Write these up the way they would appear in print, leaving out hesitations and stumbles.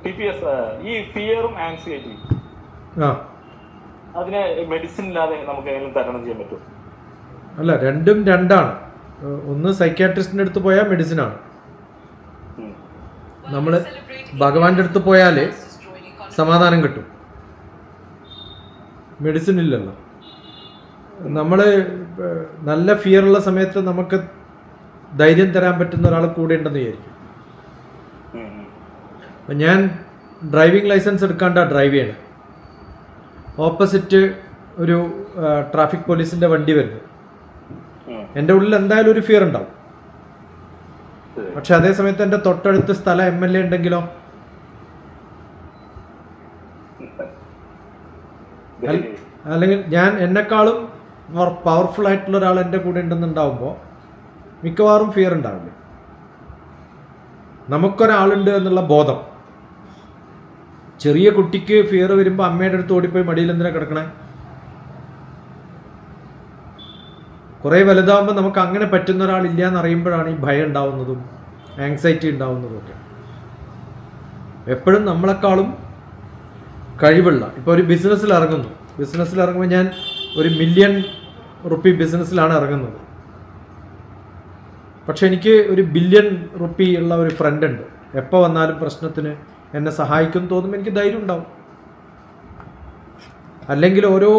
TPS ഈ ഫിയറും ആൻസിയറ്റി അതിനെ medicine ഇല്ലാതെ നമുക്ക് എങ്ങനെ തരണം ചെയ്യാൻ പറ്റും? അല്ല, രണ്ടും രണ്ടാണ്. ഒന്ന് സൈക്യാട്രിസ്റ്റിൻ്റെ അടുത്ത് പോയാൽ മെഡിസിനാണ്. നമ്മൾ ഭഗവാന്റെ അടുത്ത് പോയാൽ സമാധാനം കിട്ടും, മെഡിസിൻ ഇല്ലല്ലോ. നമ്മൾ നല്ല ഫിയറുള്ള സമയത്ത് നമുക്ക് ധൈര്യം തരാൻ പറ്റുന്ന ഒരാൾ കൂടെ ഉണ്ടെന്ന് വിചാരിക്കും. അപ്പം ഞാൻ ഡ്രൈവിംഗ് ലൈസൻസ് എടുക്കാണ്ടാണ് ഡ്രൈവ് ചെയ്യണത്. ഓപ്പോസിറ്റ് ഒരു ട്രാഫിക് പോലീസിൻ്റെ വണ്ടി വരുന്നു. എൻ്റെ ഉള്ളിൽ എന്തായാലും ഒരു ഫിയർ ഉണ്ടാവും. പക്ഷെ അതേ സമയത്ത് എൻ്റെ തൊട്ടടുത്ത് സ്ഥലം MLA ഉണ്ടെങ്കിലോ, അല്ലെങ്കിൽ ഞാൻ എന്നെക്കാളും പവർഫുൾ ആയിട്ടുള്ള ഒരാൾ എൻ്റെ കൂടെ ഉണ്ടെന്നുണ്ടാവുമ്പോൾ മിക്കവാറും ഫിയർ ഉണ്ടാവില്ല. നമുക്കൊരാളുണ്ട് എന്നുള്ള ബോധം. ചെറിയ കുട്ടിക്ക് ഫിയർ വരുമ്പോൾ അമ്മയുടെ അടുത്ത് ഓടിപ്പോയി മടിയിൽ എന്തിനാ കിടക്കണേ? കുറേ വലുതാവുമ്പോൾ നമുക്ക് അങ്ങനെ പറ്റുന്ന ഒരാളില്ല എന്നറിയുമ്പോഴാണ് ഈ ഭയം ഉണ്ടാവുന്നതും ആങ്സൈറ്റി ഉണ്ടാവുന്നതും ഒക്കെ. എപ്പോഴും നമ്മളെക്കാളും കഴിവുള്ള, ഇപ്പോൾ ഒരു ബിസിനസ്സിൽ ഇറങ്ങുമ്പോൾ ഞാൻ ഒരു $1 മില്യൺ ബിസിനസ്സിലാണ് ഇറങ്ങുന്നത്. പക്ഷെ എനിക്ക് ഒരു $1 ബില്യൺ ഉള്ള ഒരു ഫ്രണ്ട് ഉണ്ട്. എപ്പോൾ വന്നാലും പ്രശ്നത്തിന് എന്നെ സഹായിക്കും തോന്നുമ്പോൾ എനിക്ക് ധൈര്യം ഉണ്ടാവും. അല്ലെങ്കിൽ ഓരോ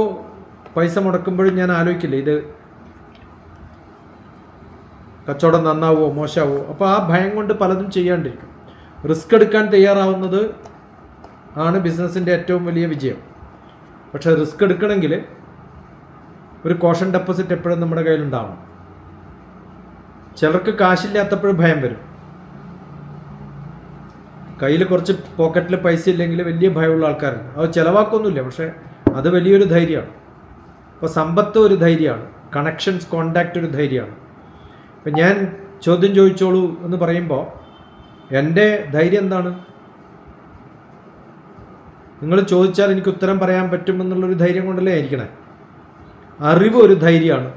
പൈസ മുടക്കുമ്പോഴും ഞാൻ ആലോചിക്കില്ല, ഇത് കച്ചവടം നന്നാവോ മോശമാവോ. അപ്പോൾ ആ ഭയം കൊണ്ട് പലതും ചെയ്യാണ്ടിരിക്കും. റിസ്ക് എടുക്കാൻ തയ്യാറാവുന്നത് ആണ് ബിസിനസ്സിൻ്റെ ഏറ്റവും വലിയ വിജയം. പക്ഷെ റിസ്ക് എടുക്കണമെങ്കിൽ ഒരു കോഷൻ ഡെപ്പോസിറ്റ് എപ്പോഴും നമ്മുടെ കയ്യിലുണ്ടാവണം. ചിലർക്ക് കാശില്ലാത്തപ്പോഴും ഭയം വരും. കയ്യിൽ കുറച്ച് പോക്കറ്റിൽ പൈസ ഇല്ലെങ്കിൽ വലിയ ഭയമുള്ള ആൾക്കാരുണ്ട്. അത് ചിലവാക്കൊന്നുമില്ല, പക്ഷേ അത് വലിയൊരു ധൈര്യമാണ്. അപ്പോൾ സമ്പത്ത് ഒരു ധൈര്യമാണ്, കണക്ഷൻസ് കോണ്ടാക്റ്റ് ഒരു ധൈര്യമാണ്. ഇപ്പം ഞാൻ ചോദ്യം ചോദിച്ചോളൂ എന്ന് പറയുമ്പോൾ എൻ്റെ ധൈര്യം എന്താണ്? നിങ്ങൾ ചോദിച്ചാൽ എനിക്ക് ഉത്തരം പറയാൻ പറ്റുമെന്നുള്ളൊരു ധൈര്യം കൊണ്ടല്ലേ ആയിരിക്കണേ. അറിവ് ഒരു ധൈര്യമാണ്.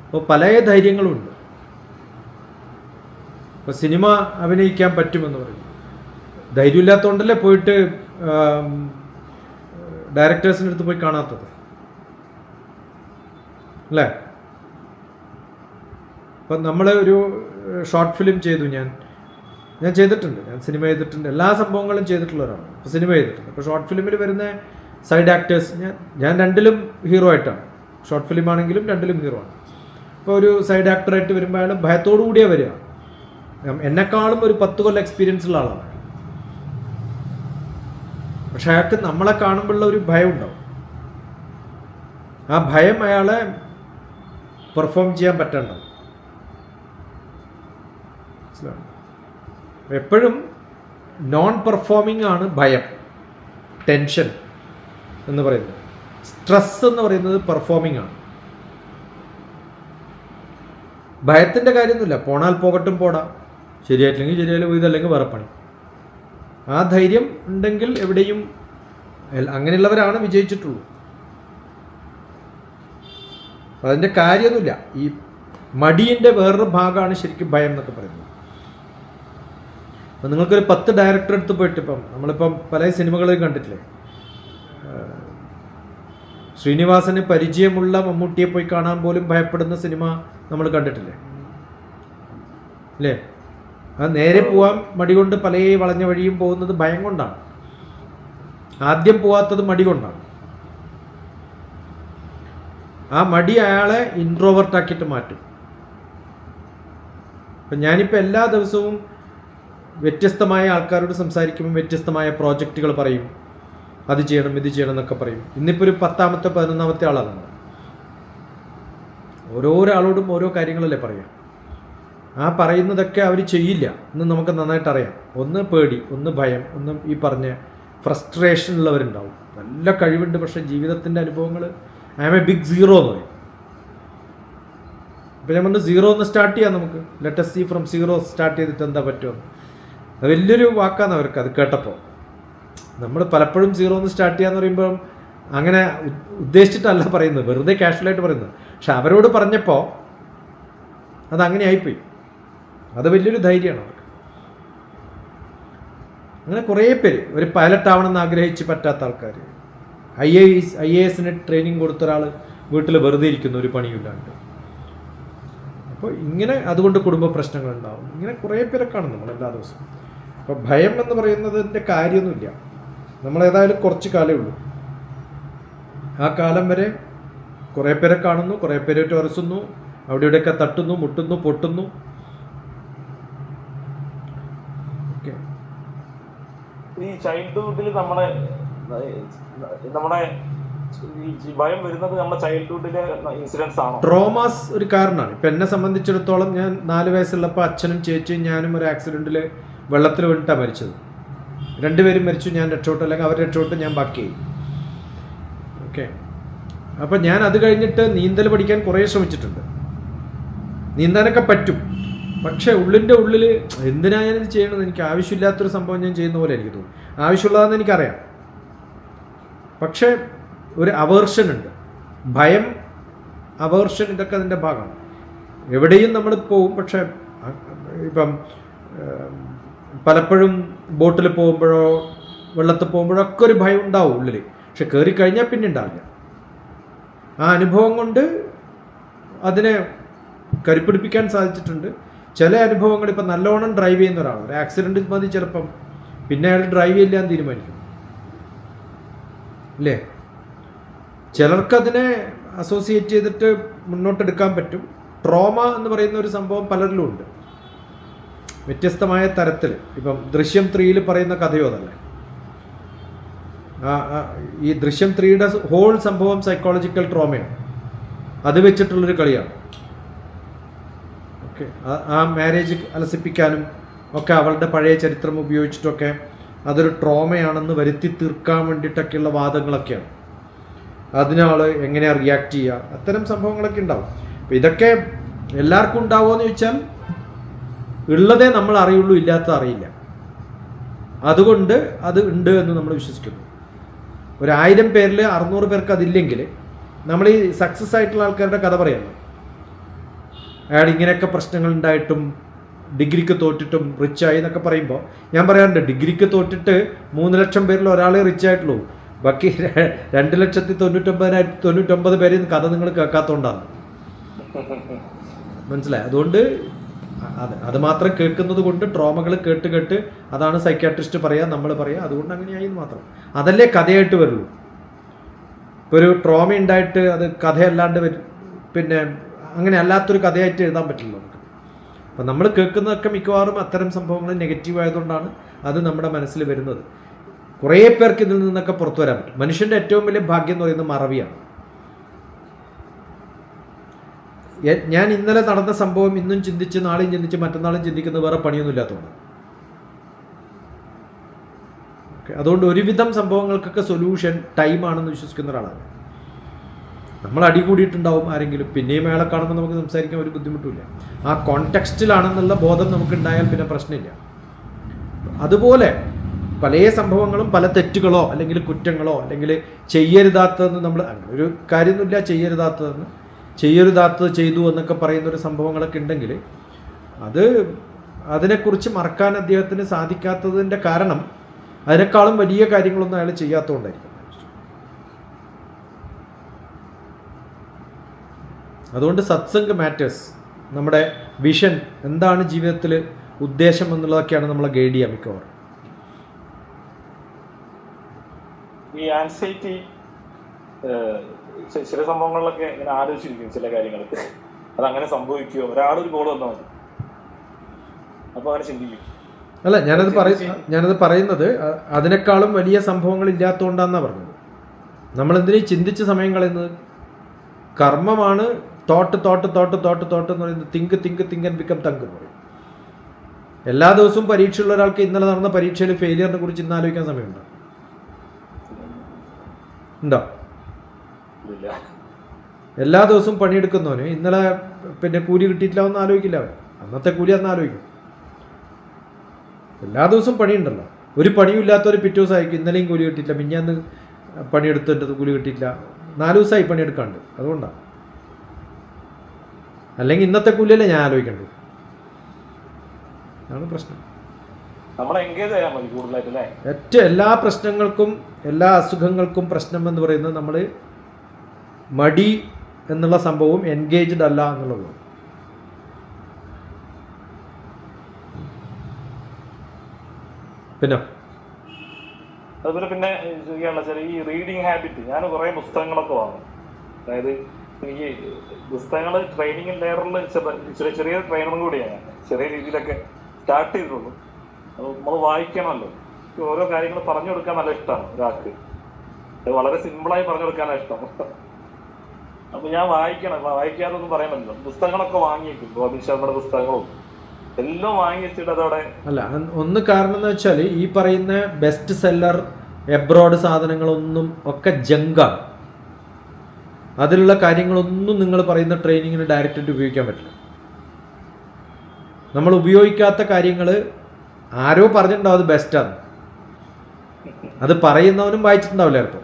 അപ്പോൾ പല ധൈര്യങ്ങളുമുണ്ട്. ഇപ്പോൾ സിനിമ അഭിനയിക്കാൻ പറ്റുമെന്ന് പറയും. ധൈര്യമില്ലാത്തതുകൊണ്ടല്ലേ പോയിട്ട് ഡയറക്ടേഴ്സിൻ്റെ അടുത്ത് പോയി കാണാത്തത്, അല്ലേ? അപ്പം നമ്മൾ ഒരു ഷോർട്ട് ഫിലിം ചെയ്തു. ഞാൻ ചെയ്തിട്ടുണ്ട്, ഞാൻ സിനിമ ചെയ്തിട്ടുണ്ട്, എല്ലാ സംഭവങ്ങളും ചെയ്തിട്ടുള്ളവരാണ്. അപ്പോൾ സിനിമ ചെയ്തിട്ടുണ്ട്. അപ്പോൾ ഷോർട്ട് ഫിലിമിൽ വരുന്ന സൈഡ് ആക്ടേഴ്സ് ഞാൻ രണ്ടിലും ഹീറോ ആയിട്ടാണ്. ഷോർട്ട് ഫിലിം ആണെങ്കിലും രണ്ടിലും ഹീറോ ആണ്. ഇപ്പോൾ ഒരു സൈഡ് ആക്ടറായിട്ട് വരുമ്പോൾ അയാൾ ഭയത്തോടു കൂടിയാണ് വരിക. എന്നെക്കാളും ഒരു 10 കൊല്ലം എക്സ്പീരിയൻസ് ഉള്ള ആളാണ്. പക്ഷെ അയാൾക്ക് നമ്മളെ കാണുമ്പോഴുള്ള ഒരു ഭയം ഉണ്ടാവും. ആ ഭയം അയാളെ പെർഫോം ചെയ്യാൻ പറ്റണ്ടാവും. എപ്പോഴും നോൺ പെർഫോമിംഗ് ആണ് ഭയം, ടെൻഷൻ എന്ന് പറയുന്നത്. സ്ട്രെസ് എന്ന് പറയുന്നത് പെർഫോമിംഗ് ആണ്. ഭയത്തിൻ്റെ കാര്യമൊന്നുമില്ല, പോണാൽ പോകട്ടും പോടാ, ശരിയായിട്ടില്ലെങ്കിൽ ശരിയായാലും ഇതല്ലെങ്കിൽ വേറെ പണി. ആ ധൈര്യം ഉണ്ടെങ്കിൽ എവിടെയും അങ്ങനെയുള്ളവരാണ് വിജയിച്ചിട്ടുള്ളൂ. അതിൻ്റെ കാര്യമൊന്നുമില്ല. ഈ മടിയിൻ്റെ വേറൊരു ഭാഗമാണ് ശരിക്കും ഭയം എന്നൊക്കെ പറയുന്നത്. അപ്പം നിങ്ങൾക്കൊരു 10 ഡയറക്ടർ എടുത്ത് പോയിട്ട്, ഇപ്പം നമ്മളിപ്പം പല സിനിമകളും കണ്ടിട്ടില്ലേ, ശ്രീനിവാസന് പരിചയമുള്ള മമ്മൂട്ടിയെ പോയി കാണാൻ പോലും ഭയപ്പെടുന്ന സിനിമ നമ്മൾ കണ്ടിട്ടില്ലേ, അല്ലേ? അത് നേരെ പോവാൻ മടി കൊണ്ട് പല വളഞ്ഞ വഴിയും പോകുന്നത് ഭയം കൊണ്ടാണ്. ആദ്യം പോവാത്തത് മടി കൊണ്ടാണ്. ആ മടി അയാളെ ഇൻട്രോവേർട്ടാക്കിയിട്ട് മാറ്റും. അപ്പം ഞാനിപ്പോൾ എല്ലാ ദിവസവും വ്യത്യസ്തമായ ആൾക്കാരോട് സംസാരിക്കുമ്പോൾ വ്യത്യസ്തമായ പ്രോജക്റ്റുകൾ പറയും. അത് ചെയ്യണം ഇത് ചെയ്യണം എന്നൊക്കെ പറയും. ഇന്നിപ്പോൾ ഒരു 10ാമത്തെ 11ാമത്തെ ആളാണ്. ഓരോരാളോടും ഓരോ കാര്യങ്ങളല്ലേ പറയാം. ആ പറയുന്നതൊക്കെ അവർ ചെയ്യില്ല എന്ന് നമുക്ക് നന്നായിട്ട് അറിയാം. ഒന്ന് പേടി, ഒന്ന് ഭയം, ഒന്ന് ഈ പറഞ്ഞ ഫ്രസ്ട്രേഷൻ ഉള്ളവരുണ്ടാവും. നല്ല കഴിവുണ്ട്, പക്ഷേ ജീവിതത്തിൻ്റെ അനുഭവങ്ങൾ I am a big zero എന്ന് പറയും. ഇപ്പം ഞാൻ പറഞ്ഞു സീറോ ഒന്ന് സ്റ്റാർട്ട് ചെയ്യാം, നമുക്ക് let us see from zero start ചെയ്തിട്ട് എന്താ പറ്റുമെന്ന്. അത് വലിയൊരു വാക്കാണ് അവർക്ക്. അത് കേട്ടപ്പോൾ നമ്മൾ പലപ്പോഴും സീറോ ഒന്ന് സ്റ്റാർട്ട് ചെയ്യാന്ന് പറയുമ്പോൾ അങ്ങനെ ഉദ്ദേശിച്ചിട്ടല്ല പറയുന്നത്, വെറുതെ കാഷ്വലായിട്ട് പറയുന്നത്. പക്ഷെ അവരോട് പറഞ്ഞപ്പോൾ അതങ്ങനെ ആയിപ്പോയി. അത് വലിയൊരു ധൈര്യമാണ് അവർക്ക്. അങ്ങനെ കുറേ പേര് ഒരു പൈലറ്റ് ആവണമെന്ന് ആഗ്രഹിച്ച് പറ്റാത്ത ആൾക്കാർ, IAS ട്രെയിനിങ് കൊടുത്ത ഒരാൾ വീട്ടിൽ വെറുതെ ഇരിക്കുന്നു ഒരു പണിയില്ലാണ്ട്. അപ്പോൾ ഇങ്ങനെ അതുകൊണ്ട് കുടുംബ പ്രശ്നങ്ങളുണ്ടാവും. ഇങ്ങനെ കുറേ പേരെ കാണും നമ്മൾ എല്ലാ ദിവസവും. അപ്പോൾ ഭയം എന്ന് പറയുന്നതിൻ്റെ കാര്യമൊന്നുമില്ല. നമ്മളേതായാലും കുറച്ച് കാലമേ ഉള്ളൂ. ആ കാലം വരെ കുറേ പേരെ കാണുന്നു, കുറേ പേരായിട്ട് ഉരസുന്നു, അവിടെ ഇവിടെയൊക്കെ തട്ടുന്നു, മുട്ടുന്നു, പൊട്ടുന്നു. ഓക്കെ. ഈ ചൈൽഡ്ഹുഡിൽ നമ്മുടെ ഈ ഭയം വരുന്നത് നമ്മുടെ ചൈൽഡ്ഹുഡിലെ ഇൻസിഡൻസ് ആണോ? ട്രോമാസ് ഒരു കാരണമാണ്. ഇപ്പം എന്നെ സംബന്ധിച്ചിടത്തോളം ഞാൻ 4 വയസ്സുള്ളപ്പോൾ അച്ഛനും ചേച്ചിയും ഞാനും ഒരു ആക്സിഡൻറ്റിൽ വെള്ളത്തിൽ വീണിട്ടാണ് മരിച്ചത്. 2 പേരും മരിച്ചു, ഞാൻ രക്ഷപ്പെട്ടു, അല്ലെങ്കിൽ അവർ രക്ഷപ്പെട്ടു, ഞാൻ ബാക്കിയായി. ഓക്കെ. അപ്പം ഞാൻ അത് കഴിഞ്ഞിട്ട് നീന്തൽ പഠിക്കാൻ കുറേ ശ്രമിച്ചിട്ടുണ്ട്. നീന്താനൊക്കെ പറ്റും, പക്ഷേ ഉള്ളിൻ്റെ ഉള്ളിൽ എന്തിനാ ഞാനിത് ചെയ്യണമെന്ന്, എനിക്ക് ആവശ്യമില്ലാത്തൊരു സംഭവം ഞാൻ ചെയ്യുന്ന പോലെ എനിക്ക് തോന്നും. ആവശ്യമുള്ളതെന്ന് എനിക്കറിയാം, പക്ഷേ ഒരു അവേർഷൻ ഉണ്ട്. ഭയം, അവേർഷൻ, ഇതൊക്കെ അതിൻ്റെ ഭാഗമാണ്. എവിടെയും നമ്മൾ പോവും, പക്ഷേ ഇപ്പം പലപ്പോഴും ബോട്ടിൽ പോകുമ്പോഴോ വെള്ളത്തിൽ പോകുമ്പോഴോ ഒക്കെ ഒരു ഭയം ഉണ്ടാവും ഉള്ളിൽ. പക്ഷെ കയറിക്കഴിഞ്ഞാൽ പിന്നെ ഉണ്ടാവില്ല. ആ അനുഭവം കൊണ്ട് അതിനെ കരുപ്പിടിപ്പിക്കാൻ സാധിച്ചിട്ടുണ്ട്. ചില അനുഭവങ്ങൾ, ഇപ്പം നല്ലോണം ഡ്രൈവ് ചെയ്യുന്ന ഒരാൾ ഒരു ആക്സിഡൻറ്റ് മതി ചിലപ്പം, പിന്നെ അയാൾ ഡ്രൈവ് ചെയ്യാൻ തീരുമാനിക്കും, അല്ലേ? ചിലർക്കതിനെ അസോസിയേറ്റ് ചെയ്തിട്ട് മുന്നോട്ടെടുക്കാൻ പറ്റും. ട്രോമ എന്ന് പറയുന്ന ഒരു സംഭവം പലരിലും ഉണ്ട്, വ്യത്യസ്തമായ തരത്തിൽ. ഇപ്പം ദൃശ്യം 3 പറയുന്ന കഥയോ അതല്ലേ, ഈ ദൃശ്യം 3യുടെ ഹോൾ സംഭവം സൈക്കോളജിക്കൽ ട്രോമയാണ്. അത് വെച്ചിട്ടുള്ളൊരു കളിയാണ്. ഓക്കെ. ആ മാരേജ് അലസിപ്പിക്കാനും ഒക്കെ അവളുടെ പഴയ ചരിത്രം ഉപയോഗിച്ചിട്ടൊക്കെ അതൊരു ട്രോമയാണെന്ന് വരുത്തി തീർക്കാൻ വേണ്ടിയിട്ടൊക്കെയുള്ള വാദങ്ങളൊക്കെയാണ്. അതിനാൾ എങ്ങനെയാണ് റിയാക്ട് ചെയ്യുക, അത്തരം സംഭവങ്ങളൊക്കെ ഉണ്ടാവും. അപ്പം ഇതൊക്കെ എല്ലാവർക്കും ഉണ്ടാവുമോ എന്ന് ചോദിച്ചാൽ ഉള്ളതേ നമ്മൾ അറിയുള്ളൂ, ഇല്ലാത്തത് അറിയില്ല. അതുകൊണ്ട് അത് ഉണ്ട് എന്ന് നമ്മൾ വിശ്വസിക്കുന്നു. 1000 പേരിൽ 600 പേർക്ക് അതില്ലെങ്കിൽ നമ്മൾ ഈ സക്സസ് ആയിട്ടുള്ള ആൾക്കാരുടെ കഥ പറയണം. അയാൾ ഇങ്ങനെയൊക്കെ പ്രശ്നങ്ങൾ ഉണ്ടായിട്ടും ഡിഗ്രിക്ക് തോറ്റിട്ടും റിച്ചായി എന്നൊക്കെ പറയുമ്പോൾ ഞാൻ പറയാറുണ്ട്, ഡിഗ്രിക്ക് തോറ്റിട്ട് 3 ലക്ഷം പേരിൽ ഒരാളെ റിച്ച് ആയിട്ടുള്ളൂ, ബാക്കി 2,99,099 പേരിൽ കഥ നിങ്ങൾ കേൾക്കാത്തതുകൊണ്ടാണ്. മനസ്സിലായി? അതുകൊണ്ട് അത് മാത്രം കേൾക്കുന്നത് കൊണ്ട് ട്രോമകൾ കേട്ട് അതാണ് സൈക്യാട്രിസ്റ്റ് പറയുക, നമ്മൾ പറയുക, അതുകൊണ്ട് അങ്ങനെയായി മാത്രം. അതല്ലേ കഥയായിട്ട് വരുള്ളൂ. ഇപ്പോൾ ഒരു ട്രോമ ഉണ്ടായിട്ട് അത് കഥയല്ലാണ്ട് പിന്നെ അങ്ങനെ അല്ലാത്തൊരു കഥയായിട്ട് എഴുതാൻ പറ്റില്ല നമുക്ക്. അപ്പം നമ്മൾ കേൾക്കുന്നതൊക്കെ മിക്കവാറും അത്തരം സംഭവങ്ങൾ നെഗറ്റീവ് ആയതുകൊണ്ടാണ് അത് നമ്മുടെ മനസ്സിൽ വരുന്നത്. കുറേ പേർക്ക് ഇതിൽ നിന്നൊക്കെ പുറത്തു വരാൻ പറ്റും. മനുഷ്യൻ്റെ ഏറ്റവും വലിയ ഭാഗ്യം എന്ന് പറയുന്നത് മറവിയാണ്. ഞാൻ ഇന്നലെ നടന്ന സംഭവം ഇന്നും ചിന്തിച്ച് നാളെയും ചിന്തിച്ച് മറ്റന്നാളും ചിന്തിക്കുന്നത് വേറെ പണിയൊന്നും ഇല്ലാത്തതുകൊണ്ട്. ഓക്കെ. അതുകൊണ്ട് ഒരുവിധം സംഭവങ്ങൾക്കൊക്കെ സൊല്യൂഷൻ ടൈമാണെന്ന് വിശ്വസിക്കുന്ന ഒരാളാണ്. നമ്മൾ അടി കൂടിയിട്ടുണ്ടാവും ആരെങ്കിലും, പിന്നെയും അയാളെ കാണുമ്പോൾ നമുക്ക് സംസാരിക്കാൻ ഒരു ബുദ്ധിമുട്ടില്ല. ആ കോണ്ടെക്സ്റ്റിലാണെന്നുള്ള ബോധം നമുക്കുണ്ടായാൽ പിന്നെ പ്രശ്നമില്ല. അതുപോലെ പല സംഭവങ്ങളും പല തെറ്റുകളോ അല്ലെങ്കിൽ കുറ്റങ്ങളോ അല്ലെങ്കിൽ ചെയ്യരുതാത്തതെന്ന് നമ്മൾ ഒരു കാര്യമൊന്നുമില്ല, ചെയ്യരുതാത്തത് ചെയ്തു എന്നൊക്കെ പറയുന്നൊരു സംഭവങ്ങളൊക്കെ ഉണ്ടെങ്കിൽ അതിനെക്കുറിച്ച് മറക്കാൻ അദ്ദേഹത്തിന് സാധിക്കാത്തതിൻ്റെ കാരണം അതിനേക്കാളും വലിയ കാര്യങ്ങളൊന്നും അയാൾ ചെയ്യാത്തതുകൊണ്ടായിരിക്കും. അതുകൊണ്ട് സത്സംഗ് മാറ്റേഴ്സ്. നമ്മുടെ വിഷൻ എന്താണ്, ജീവിതത്തിൽ ഉദ്ദേശം എന്നുള്ളതൊക്കെയാണ് നമ്മളെ ഗൈഡ് ചെയ്യുക മിക്കവാറും. ഈ ആൻസൈറ്റി ചില സംഭവങ്ങളിലൊക്കെ ഇങ്ങനെ ആലോചിച്ചിരിക്കും, ചില കാര്യങ്ങൾക്ക് അതങ്ങനെ സംഭവിക്കുമോ, ഒരാളൊരു കോൾ വന്നാൽ മതി, അപ്പൊ അങ്ങനെ ചിന്തിക്കും. അല്ല, ഞാനത് പറയുന്നത് അതിനേക്കാളും വലിയ സംഭവങ്ങൾ ഇല്ലാത്തതുകൊണ്ടാണെന്നാണ് പറഞ്ഞത്. നമ്മളെന്തിനും ചിന്തിച്ച് സമയം കളയുന്നത്? കർമ്മമാണ് തോട്ട് എന്ന് പറയുന്നത്. തിങ്ക് ആൻഡ് ബിക്കം തങ്ക് എന്ന് പറയും. എല്ലാ ദിവസവും പരീക്ഷയുള്ള ഒരാൾക്ക് ഇന്നലെ നടന്ന പരീക്ഷയിൽ ഫെയിലിയറിനെ കുറിച്ച് ഇന്ന് ആലോചിക്കാൻ സമയമുണ്ടോ? ഉണ്ടോ? എല്ലാ ദിവസവും പണിയെടുക്കുന്നവന് ഇന്നലെ പിന്നെ കൂലി കിട്ടിയിട്ടില്ല എന്ന് ആലോചിക്കില്ല. അവൻ അന്നത്തെ കൂലി അന്ന് ആലോചിക്കും. എല്ലാ ദിവസവും പണിയുണ്ടല്ലോ. ഒരു പണിയും ഇല്ലാത്തവർ പിറ്റേ ദിവസം ആയിരിക്കും ഇന്നലെയും കൂലി കിട്ടിയില്ല, മിഞ്ഞാന്ന് പണിയെടുത്തിട്ട് കൂലി കിട്ടിയില്ല, 4 ദിവസമായി പണിയെടുക്കാണ്ട്. അതുകൊണ്ടാണ്. അല്ലെങ്കിൽ ഇന്നത്തെ കൂലിയല്ലേ ഞാൻ ആലോചിക്കേണ്ടത്. അതാണ് പ്രശ്നം. നമ്മളെ എൻഗേജ് ചെയ്യാൻ മതി കൂടുതലായിട്ട് അല്ലേ. ഏറ്റവും എല്ലാ പ്രശ്നങ്ങൾക്കും എല്ലാ അസുഖങ്ങൾക്കും പ്രശ്നം എന്ന് പറയുന്നത് നമ്മൾ മടി എന്നുള്ള സംഭവവും എൻഗേജ്ഡ് അല്ല എന്നുള്ളത്. പിന്നെ അതുപോലെ പിന്നെ ചെയ്യാനുള്ള ചില ഈ റീഡിങ് ഹാബിറ്റ്. ഞാൻ കുറേ പുസ്തകങ്ങളൊക്കെ വാങ്ങും. അതായത് എനിക്ക് പുസ്തകങ്ങൾ ട്രെയിനിങ് ലെയറിൽ ചെറിയ ചെറിയ ട്രെയിനറും കൂടിയാണ് ചെറിയ രീതിയിലൊക്കെ സ്റ്റാർട്ട് ചെയ്തിട്ടുള്ളൂ. നമ്മൾ വായിക്കണമല്ലോ. ഓരോ കാര്യങ്ങൾ പറഞ്ഞു കൊടുക്കാൻ നല്ല ഇഷ്ടമാണ് ഒരാൾക്ക്. അത് വളരെ സിമ്പിളായി പറഞ്ഞു കൊടുക്കാനാണ് ഇഷ്ടം. അപ്പൊ ഞാൻ വായിക്കാതൊന്നും പറയാൻ പറ്റില്ല. പുസ്തകങ്ങളൊക്കെ വാങ്ങിയേക്കും, ഗോപി ശർമ്മയുടെ പുസ്തകങ്ങളും എല്ലാം വാങ്ങി വെച്ചിട്ട് അതോടെ. അല്ല, ഒന്ന് കാരണം എന്ന് വെച്ചാൽ ഈ പറയുന്ന ബെസ്റ്റ് സെല്ലർ എബ്രോഡ് സാധനങ്ങളൊന്നും ഒക്കെ ജങ്കാണ്. അതിലുള്ള കാര്യങ്ങളൊന്നും നിങ്ങൾ പറയുന്ന ട്രെയിനിങ്ങിന് ഡയറക്റ്റായിട്ട് ഉപയോഗിക്കാൻ പറ്റില്ല. നമ്മൾ ഉപയോഗിക്കാത്ത കാര്യങ്ങൾ ആരോ പറഞ്ഞിട്ടുണ്ടാവും അത് ബെസ്റ്റാണ്. അത് പറയുന്നവനും വായിച്ചിട്ടുണ്ടാവില്ല ചിലപ്പോൾ.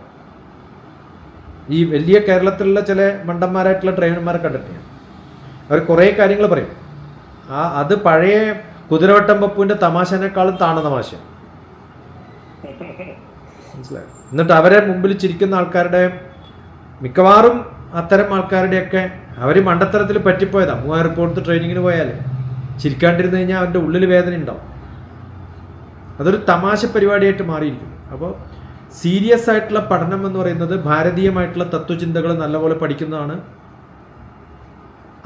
ഈ വലിയ കേരളത്തിലുള്ള ചില മണ്ടന്മാരായിട്ടുള്ള ട്രെയിനർമാരെ കണ്ടിട്ട് അവർ കുറേ കാര്യങ്ങൾ പറയും. അത് പഴയ കുതിരവട്ടം പപ്പുവിൻ്റെ തമാശനേക്കാളും താണ തമാശ. മനസ്സിലായോ? എന്നിട്ട് അവരെ മുമ്പിൽ ചിരിക്കുന്ന ആൾക്കാരുടെ മിക്കവാറും അത്തരം ആൾക്കാരുടെയൊക്കെ അവർ മണ്ടത്തരത്തിൽ പറ്റിപ്പോയതാണ്. 3000 കൊടുത്ത് ട്രെയിനിങ്ങിന് പോയാൽ ചിരിക്കാണ്ടിരുന്ന് കഴിഞ്ഞാൽ അവൻ്റെ ഉള്ളിൽ വേദന ഉണ്ടാവും. അതൊരു തമാശ പരിപാടിയായിട്ട് മാറിയിരിക്കും. അപ്പോൾ സീരിയസ് ആയിട്ടുള്ള പഠനം എന്ന് പറയുന്നത് ഭാരതീയമായിട്ടുള്ള തത്വചിന്തകൾ നല്ലപോലെ പഠിക്കുന്നതാണ്.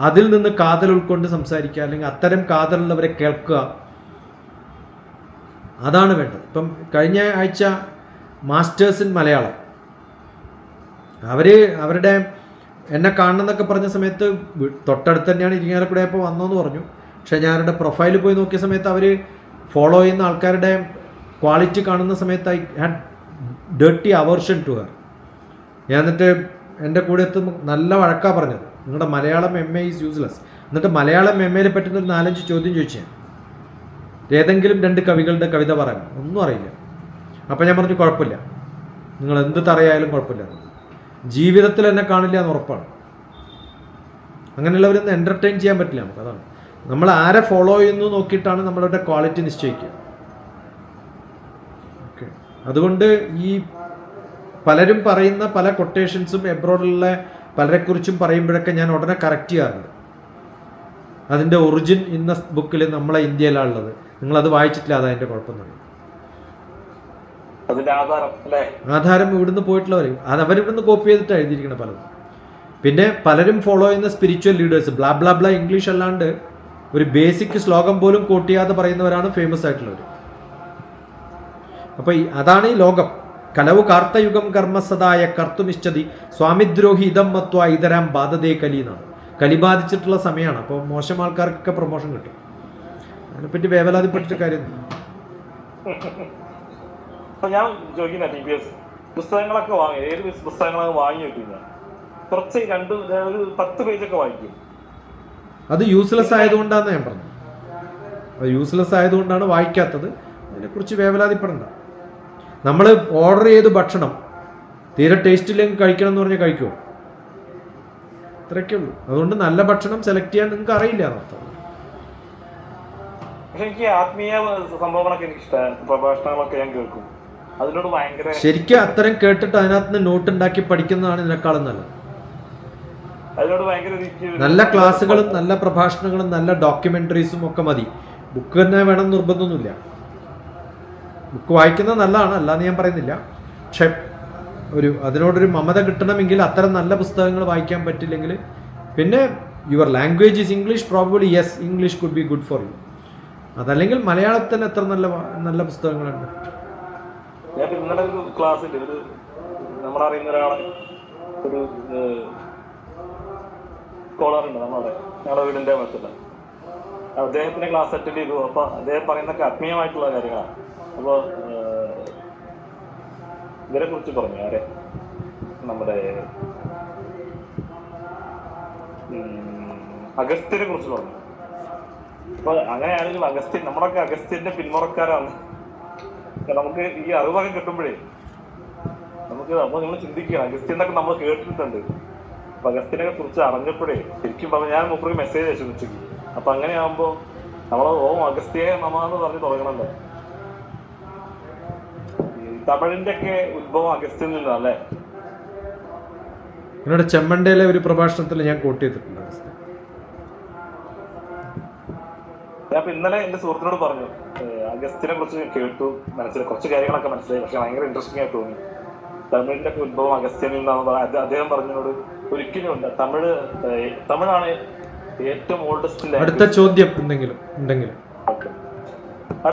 അതിൽ നിന്ന് കാതൽ ഉൾക്കൊണ്ട് സംസാരിക്കുക, അല്ലെങ്കിൽ അത്തരം കാതലുള്ളവരെ കേൾക്കുക, അതാണ് വേണ്ടത്. ഇപ്പം കഴിഞ്ഞ ആഴ്ച മാസ്റ്റേഴ്സ് ഇൻ മലയാളം അവരുടെ എന്നെ കാണണമെന്നൊക്കെ പറഞ്ഞ സമയത്ത് തൊട്ടടുത്ത് തന്നെയാണ് ഇരിങ്ങാലക്കുട ഇപ്പോൾ വന്നോന്ന് പറഞ്ഞു. പക്ഷേ ഞാൻ അവരുടെ പ്രൊഫൈലിൽ പോയി നോക്കിയ സമയത്ത് അവർ ഫോളോ ചെയ്യുന്ന ആൾക്കാരുടെ ക്വാളിറ്റി കാണുന്ന സമയത്ത് I had dirty aversion to her. ഞാൻ എന്നിട്ട് എൻ്റെ കൂടെ എത്തുമ്പോൾ നല്ല വഴക്കാണ് പറഞ്ഞത്, നിങ്ങളുടെ മലയാളം MA ഈസ് യൂസ്ലെസ്. എന്നിട്ട് മലയാളം MA പറ്റുന്ന ഒരു 4-5 ചോദ്യം ചോദിച്ചു. ഏതെങ്കിലും 2 കവികളുടെ കവിത പറയാം, ഒന്നും അറിയില്ല. അപ്പം ഞാൻ പറഞ്ഞു കുഴപ്പമില്ല, നിങ്ങൾ എന്ത് തറയായാലും കുഴപ്പമില്ല, ജീവിതത്തിൽ എന്നെ കാണില്ല എന്ന് ഉറപ്പാണ്. അങ്ങനെയുള്ളവരൊന്നും എൻ്റർടൈൻ ചെയ്യാൻ പറ്റില്ല നമുക്ക്. അതാണ് നമ്മൾ ആരെ ഫോളോ ചെയ്യുന്നു നോക്കിയിട്ടാണ് നമ്മളുടെ ക്വാളിറ്റി നിശ്ചയിക്കുക. ഓക്കെ, അതുകൊണ്ട് ഈ പലരും പറയുന്ന പല കൊട്ടേഷൻസും എബ്രോഡിലുള്ള പലരെക്കുറിച്ചും പറയുമ്പോഴൊക്കെ ഞാൻ ഉടനെ കറക്റ്റ് ചെയ്യാറുണ്ട്. അതിൻ്റെ ഒറിജിൻ ഇന്ന ബുക്കിൽ നമ്മളെ ഇന്ത്യയിലാണുള്ളത്, നിങ്ങളത് വായിച്ചിട്ടില്ല, അതതിൻ്റെ കുഴപ്പമൊന്നുമില്ല. ആധാരം ഇവിടുന്ന് പോയിട്ടുള്ളവർ അവരിവിടുന്ന് കോപ്പി ചെയ്തിട്ട് എഴുതിയിരിക്കണം പലതും. പിന്നെ പലരും ഫോളോ ചെയ്യുന്ന spiritual leaders blah blah blah English അല്ലാണ്ട് ഒരു ബേസിക് ശ്ലോകം പോലും കോട്ട് ചെയ്യാതെ പറയുന്നവരാണ് ഫേമസ് ആയിട്ടുള്ളവർ. അപ്പോൾ അതാണ് ഈ ലോകം. കലവു കാർത്തയുഗം കർമ്മസദായ കർത്തുമിശ്ചതി സ്വാമിദ്രോഹി ഇതം മത്വ ഇതരാം ബാധതേ കലി എന്നാണ്. കലി ബാധിച്ചിട്ടുള്ള സമയമാണ്. അപ്പോൾ മോശം ആൾക്കാർക്കൊക്കെ പ്രൊമോഷൻ കിട്ടും. അതിനെപ്പറ്റി വേവലാതിപ്പെട്ടിട്ട് കാര്യമൊന്നും. ഞാൻ ചോദിക്കുന്ന TPS പുസ്തകങ്ങളൊക്കെ വാങ്ങി, ഏത് പുസ്തകങ്ങളൊക്കെ വാങ്ങി വെക്കുന്ന കുറച്ച് 10 പേജൊക്കെ വായിക്കും. അത് യൂസ്ലെസ് ആയതുകൊണ്ടാണ് ഞാൻ പറഞ്ഞത്. അത് യൂസ്ലെസ് ആയതുകൊണ്ടാണ് വായിക്കാത്തത്. അതിനെക്കുറിച്ച് വേവലാതിപ്പെടണ്ട. നമ്മൾ ഓർഡർ ചെയ്ത് ഭക്ഷണം തീരെ ടേസ്റ്റ് ഇല്ലെങ്കിൽ കഴിക്കണം എന്ന് പറഞ്ഞാൽ കഴിക്കുമോ? ഇത്രയൊക്കെ ഉള്ളൂ. അതുകൊണ്ട് നല്ല ഭക്ഷണം സെലക്ട് ചെയ്യാൻ നിങ്ങൾക്ക് അറിയില്ല എന്നർത്ഥം. എനിക്ക് ആത്മീയ സംഭവങ്ങളൊക്കെ എനിക്ക് ഇഷ്ടമാണ്, പ്രഭാഷണങ്ങളൊക്കെ ഞാൻ കേൾക്കും. അതിനോട് ഭയങ്കര ശരിക്കും അത്തരം കേട്ടിട്ട് അതിനകത്ത് നിന്ന് നോട്ട് ഉണ്ടാക്കി പഠിക്കുന്നതാണ് ഇതിനേക്കാളും നല്ലത്. അതിനോട് ഭയങ്കര നല്ല ക്ലാസ്സുകളും നല്ല പ്രഭാഷണങ്ങളും നല്ല ഡോക്യുമെന്ററീസും ഒക്കെ മതി. ബുക്ക് തന്നെ വേണം നിർബന്ധമൊന്നുമില്ല. ബുക്ക് വായിക്കുന്നത് നല്ലതാണ്, അല്ലാന്ന് ഞാൻ പറയുന്നില്ല. പക്ഷെ അതിനോടൊരു മമത കിട്ടണമെങ്കിൽ അത്തരം നല്ല പുസ്തകങ്ങൾ വായിക്കാൻ പറ്റില്ലെങ്കിൽ പിന്നെ your language is English, probably yes English could be good for you. അതല്ലെങ്കിൽ മലയാളത്തിൽ എത്ര നല്ല പുസ്തകങ്ങളുണ്ട്. ഞാൻ ഇന്നലെ ഒരു ക്ലാസ്സിൽ ഒരു നമ്മളറിയുന്ന ഒരാളെ ഒരു സ്കോളറുണ്ട് ഞങ്ങളുടെ വീടിന്റെ അടുത്തുള്ള അദ്ദേഹത്തിന്റെ ക്ലാസ് അറ്റൻഡ് ചെയ്തു. അപ്പൊ അദ്ദേഹം പറയുന്നൊക്കെ ആത്മീയമായിട്ടുള്ള കാര്യങ്ങളാണ്. അപ്പോൾ ഇവരെ കുറിച്ച് പറഞ്ഞു, ആരെ നമ്മുടെ അഗസ്ത്യനെ കുറിച്ച് പറഞ്ഞു. അപ്പൊ അങ്ങനെയാണെങ്കിൽ അഗസ്ത്യൻ, നമ്മളൊക്കെ അഗസ്ത്യന്റെ പിന്മുറക്കാരാണ്. നമുക്ക് ഈ അറിവൊക്കെ കിട്ടുമ്പോഴേ നമ്മൾ ചിന്തിക്കുക, അഗസ്ത്യനൊക്കെ നമ്മൾ കേട്ടിട്ടുണ്ട്. അപ്പൊ അഗസ്ത്യനെ കുറിച്ച് അറിഞ്ഞപ്പോഴേ ശരിക്കും പറഞ്ഞാൽ ഞാൻ മുപ്പർക്ക് മെസ്സേജ് അയച്ചു ഉച്ചയ്ക്ക്. അപ്പൊ അങ്ങനെയാകുമ്പോ നമ്മള് അഗസ്ത്യയെ നമാന്ന് പറഞ്ഞ് തുടങ്ങണല്ലോ. തമിഴിന്റെ ഒക്കെ ഉത്ഭവം അഗസ്ത്യൻ നിന്നല്ലേ? എന്നോട് ചെമ്മണ്ടയിലെ ഒരു പ്രഭാഷണത്തിൽ ഞാൻ കോട്ട് ചെയ്തിട്ടുണ്ട്. ഞാൻ ഇന്നലെ എന്റെ സുഹൃത്തിനോട് പറഞ്ഞു, അഗസ്ത്യനെ കുറിച്ച് കേട്ടു, മനസ്സിലായി കുറച്ച് കാര്യങ്ങളൊക്കെ മനസ്സിലായി, പക്ഷെ ഭയങ്കര ഇൻട്രസ്റ്റിംഗ് ആയി തോന്നി. തമിഴിന്റെ ഒക്കെ ഉത്ഭവം അഗസ്ത്യനിൽ നിന്നാണ് അദ്ദേഹം പറഞ്ഞതിനോട് ഒരിക്കലും ഉണ്ട്. തമിഴാണ് ഏറ്റവും ഓൾഡസ്റ്റ്. അടുത്ത ചോദ്യം എന്തെങ്കിലും ഉണ്ടെങ്കിൽ.